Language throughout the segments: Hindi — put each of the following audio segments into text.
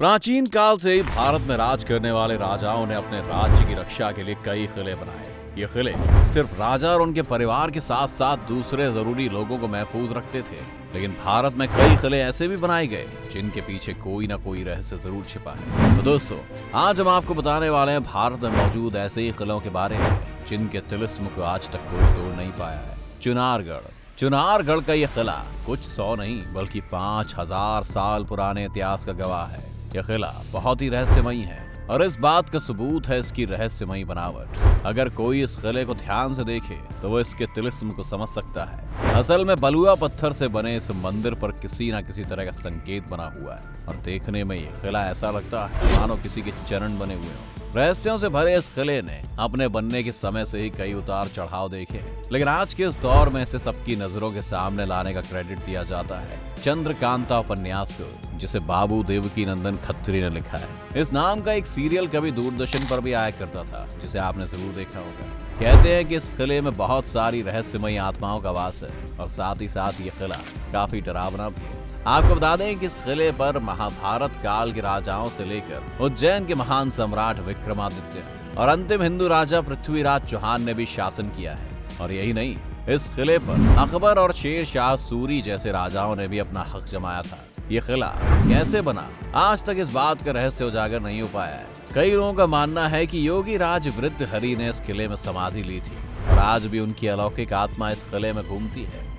प्राचीन काल से ही भारत में राज करने वाले राजाओं ने अपने राज्य की रक्षा के लिए कई किले बनाए। ये किले सिर्फ राजा और उनके परिवार के साथ साथ दूसरे जरूरी लोगों को महफूज रखते थे। लेकिन भारत में कई किले ऐसे भी बनाए गए जिनके पीछे कोई ना कोई रहस्य जरूर छिपा है। तो दोस्तों, आज हम आपको बताने वाले हैं भारत में मौजूद ऐसे ही किलों के बारे में जिनके तिलिस्म को आज तक कोई तोड़ नहीं पाया है। चुनारगढ़ का यह किला कुछ 100 नहीं बल्कि 5000 साल पुराने इतिहास का गवाह है। यह किला बहुत ही रहस्यमयी है और इस बात का सबूत है इसकी रहस्यमयी बनावट। अगर कोई इस किले को ध्यान से देखे तो वो इसके तिलिस्म को समझ सकता है। असल में बलुआ पत्थर से बने इस मंदिर पर किसी न किसी तरह का संकेत बना हुआ है और देखने में ये किला ऐसा लगता है मानो किसी के चरण बने हुए हों। रहस्यों से भरे इस किले ने अपने बनने के समय से ही कई उतार चढ़ाव देखे हैं, लेकिन आज के इस दौर में इसे सबकी नजरों के सामने लाने का क्रेडिट दिया जाता है चंद्रकांता उपन्यास को, जिसे बाबू देवकी नंदन खत्री ने लिखा है। इस नाम का एक सीरियल कभी दूरदर्शन पर भी आया करता था, जिसे आपने जरूर देखा होगा। कहते हैं कि इस किले में बहुत सारी रहस्यमयी आत्माओं का वास है और साथ ही साथ ये किला काफी डरावना भी है। आपको बता दें कि इस किले पर महाभारत काल के राजाओं से लेकर उज्जैन के महान सम्राट विक्रमादित्य और अंतिम हिंदू राजा पृथ्वीराज चौहान ने भी शासन किया है। और यही नहीं, इस किले पर अकबर और शेर शाह सूरी जैसे राजाओं ने भी अपना हक जमाया था। ये किला कैसे बना, आज तक इस बात का रहस्य उजागर नहीं हो पाया है। कई लोगों का मानना है कि योगी राज वृद्ध हरि ने इस किले में समाधि ली थी और आज भी उनकी अलौकिक आत्मा इस किले में घूमती है।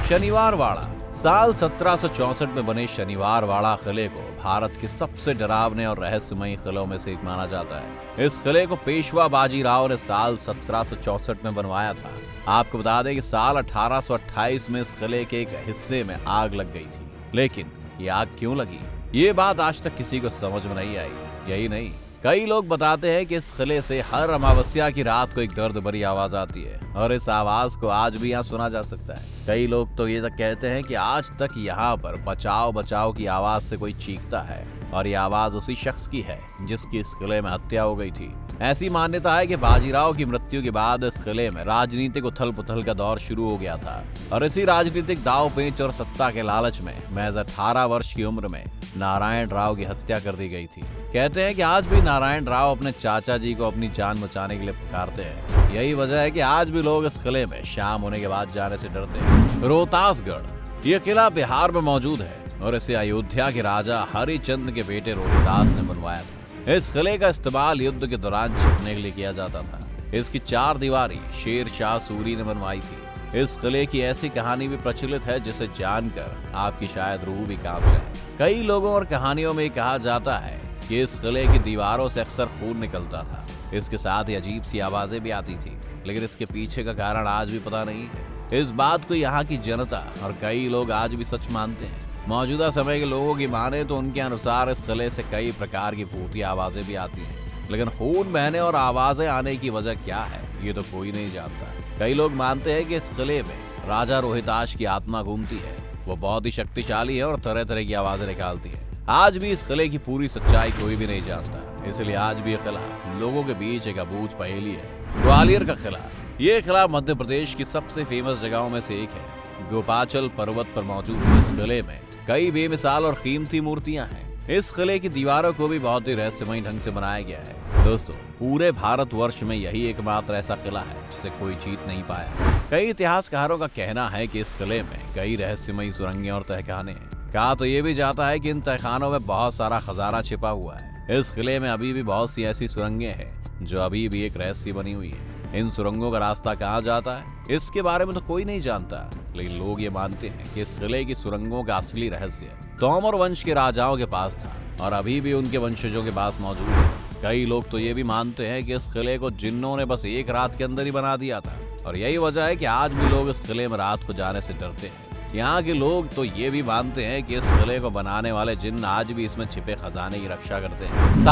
शनिवारवाड़ा साल 1764 में बने शनिवारवाड़ा किले को भारत के सबसे डरावने और रहस्यमयी किलों में से एक माना जाता है। इस किले को पेशवा बाजीराव ने साल 1764 में बनवाया था। आपको बता दें कि साल 1828 में इस किले के एक हिस्से में आग लग गई थी, लेकिन ये आग क्यों लगी ये बात आज तक किसी को समझ में नहीं आई। यही नहीं, कई लोग बताते हैं कि इस किले से हर अमावस्या की रात को एक दर्द भरी आवाज आती है और इस आवाज को आज भी यहाँ सुना जा सकता है। कई लोग तो ये तक कहते हैं कि आज तक यहाँ पर बचाओ बचाओ की आवाज से कोई चीखता है और ये आवाज उसी शख्स की है जिसकी इस किले में हत्या हो गई थी। ऐसी मान्यता है कि बाजीराव की मृत्यु के बाद इस किले में राजनीतिक उथल पुथल का दौर शुरू हो गया था और इसी राजनीतिक दाव पेंच और सत्ता के लालच में महज 18 वर्ष की उम्र में नारायण राव की हत्या कर दी गई थी। कहते हैं कि आज भी नारायण राव अपने चाचा जी को अपनी जान बचाने के लिए पुकारते हैं। यही वजह है कि आज भी लोग इस किले में शाम होने के बाद जाने से डरते हैं। रोहतासगढ़ ये किला बिहार में मौजूद है और इसे अयोध्या के राजा हरिचंद के बेटे रोहिदास ने बनवाया था। इस किले का इस्तेमाल युद्ध के दौरान छिपने के लिए किया जाता था। इसकी 4 दीवारी शेर शाह सूरी ने बनवाई थी। इस किले की ऐसी कहानी भी प्रचलित है जिसे जानकर आपकी शायद रूह भी कांप जाए। कई लोगों और कहानियों में कहा जाता है कि इस किले की दीवारों से अक्सर खून निकलता था। इसके साथ ही अजीब सी आवाजें भी आती थी, लेकिन इसके पीछे का कारण आज भी पता नहीं है। इस बात को यहाँ की जनता और कई लोग आज भी सच मानते हैं। मौजूदा समय के लोगों की माने तो उनके अनुसार इस किले से कई प्रकार की भूतिया आवाजें भी आती हैं, लेकिन खून बहने और आवाजें आने की वजह क्या है ये तो कोई नहीं जानता। कई लोग मानते हैं कि इस किले में राजा रोहिताश की आत्मा घूमती है। वो बहुत ही शक्तिशाली है और तरह तरह की आवाजें निकालती है। आज भी इस किले की पूरी सच्चाई कोई भी नहीं जानता, इसलिए आज भी यह किला लोगों के बीच एक अबूझ पहेली है। ग्वालियर का किला ये किला मध्य प्रदेश की सबसे फेमस जगहों में से एक है। गोपाचल पर्वत पर मौजूद इस किले में कई बेमिसाल और कीमती मूर्तियां हैं। इस किले की दीवारों को भी बहुत ही रहस्यमयी ढंग से बनाया गया है। दोस्तों, पूरे भारतवर्ष में यही एकमात्र ऐसा किला है जिसे कोई जीत नहीं पाया। कई इतिहासकारों का कहना है कि इस किले में कई रहस्यमयी सुरंगें और तहखाने हैं। कहा तो ये भी जाता है कि इन तहखानों में बहुत सारा खजाना छिपा हुआ है। इस किले में अभी भी बहुत सी ऐसी सुरंगें हैं जो अभी भी एक रहस्य बनी हुई है। इन सुरंगों का रास्ता कहाँ जाता है इसके बारे में तो कोई नहीं जानता, लेकिन लोग ये मानते हैं कि इस किले की सुरंगों का असली रहस्य तोमर वंश के राजाओं के पास था और अभी भी उनके वंशजों के पास मौजूद है। कई लोग तो ये भी मानते हैं कि इस किले को जिन्नों ने बस एक रात के अंदर ही बना दिया था और यही वजह है कि आज भी लोग इस किले में रात को जाने से डरते हैं। यहाँ के लोग तो ये भी मानते हैं कि इस किले को बनाने वाले जिन्न आज भी इसमें छिपे खजाने की रक्षा करते हैं।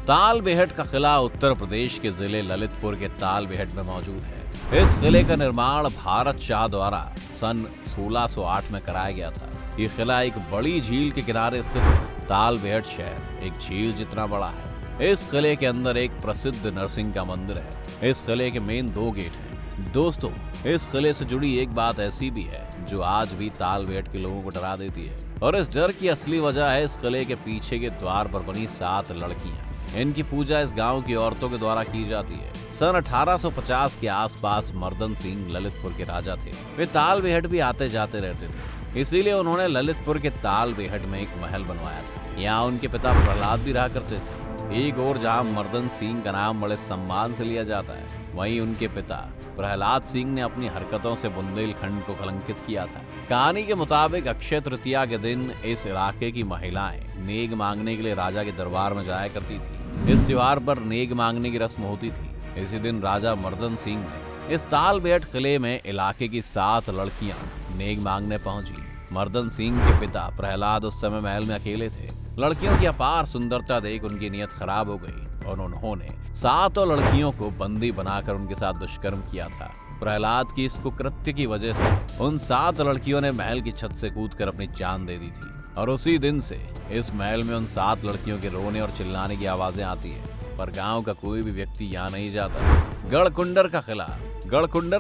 ताल बेहट का किला उत्तर प्रदेश के जिले ललितपुर के ताल बेहट में मौजूद है। इस किले का निर्माण भारत शाह द्वारा सन 1608 में कराया गया था। ये किला एक बड़ी झील के किनारे स्थित है। ताल बेहट शहर एक झील जितना बड़ा है। इस किले के अंदर एक प्रसिद्ध नरसिंह का मंदिर है। इस किले के मेन 2 गेट हैं। दोस्तों, इस किले से जुड़ी एक बात ऐसी भी है जो आज भी तालबेहट के लोगों को डरा देती है, और इस डर की असली वजह है इस किले के पीछे के द्वार पर बनी 7 लड़कियां। इनकी पूजा इस गांव की औरतों के द्वारा की जाती है। सन 1850 के आसपास मर्दन सिंह ललितपुर के राजा थे। वे तालबेहट भी आते जाते रहते थे, इसीलिए उन्होंने ललितपुर के तालबेहट में एक महल बनवाया था। यहाँ उनके पिता प्रहलाद भी रहा करते थे। एक और जहाँ मर्दन सिंह का नाम बड़े सम्मान से लिया जाता है, वहीं उनके पिता प्रहलाद सिंह ने अपनी हरकतों से बुंदेलखंड को कलंकित किया था। कहानी के मुताबिक अक्षय तृतीया के दिन इस इलाके की महिलाएं नेग मांगने के लिए राजा के दरबार में जाया करती थी। इस त्योहार पर नेग मांगने की रस्म होती थी। इसी दिन राजा मर्दन सिंह ने इस तालबेहट किले में इलाके की 7 लड़कियां नेग मांगने पहुंची। मर्दन सिंह के पिता प्रहलाद उस समय महल में अकेले थे। लड़कियों की अपार सुंदरता देख उनकी नीयत खराब हो गई और उन्होंने 7 लड़कियों को बंदी बनाकर उनके साथ दुष्कर्म किया था। प्रहलाद की इस कुकृत्य की वजह से उन 7 लड़कियों ने महल की छत से कूदकर अपनी जान दे दी थी, और उसी दिन से इस महल में उन 7 लड़कियों के रोने और चिल्लाने की आवाजें आती है, पर गांव का कोई भी व्यक्ति यहाँ नहीं जाता। गढ़कुंडर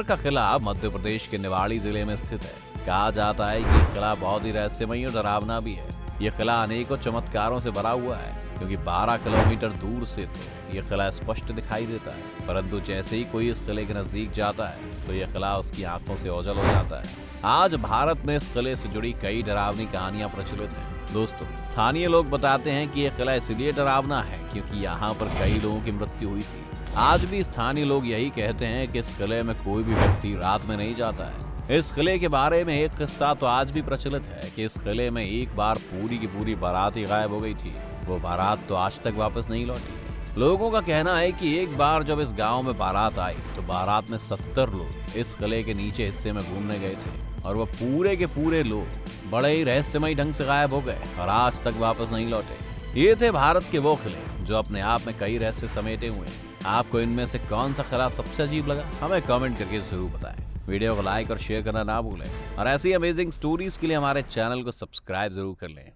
का किला मध्य प्रदेश के निवाड़ी जिले में स्थित है। कहा जाता है कि यह किला बहुत ही रहस्यमयी और डरावना भी है। यह किला अनेकों चमत्कारों से भरा हुआ है, क्योंकि 12 किलोमीटर दूर से तो यह किला स्पष्ट दिखाई देता है, परंतु जैसे ही कोई इस किले के नजदीक जाता है तो यह किला उसकी आंखों से ओझल हो जाता है। आज भारत में इस किले से जुड़ी कई डरावनी कहानियां प्रचलित हैं। दोस्तों, स्थानीय लोग बताते हैं कि यह किला इसलिए डरावना है क्योंकि यहाँ पर कई लोगों की मृत्यु हुई थी। आज भी स्थानीय लोग यही कहते हैं कि इस किले में कोई भी व्यक्ति रात में नहीं जाता है। इस किले के बारे में एक किस्सा तो आज भी प्रचलित है कि इस किले में एक बार पूरी की पूरी बारात ही गायब हो गई थी। वो बारात तो आज तक वापस नहीं लौटी। लोगों का कहना है कि एक बार जब इस गांव में बारात आई तो बारात में 70 लोग इस किले के नीचे हिस्से में घूमने गए थे, और वो पूरे के पूरे लोग बड़े ही रहस्यमयी ढंग से गायब हो गए और आज तक वापस नहीं लौटे। ये थे भारत के वो किले जो अपने आप में कई रहस्य समेटे हुए हैं। आपको इनमें से कौन सा किला सबसे अजीब लगा, हमें कमेंट करके जरूर बताएं। वीडियो को लाइक और शेयर करना ना भूलें, और ऐसी अमेजिंग स्टोरीज के लिए हमारे चैनल को सब्सक्राइब जरूर कर लें।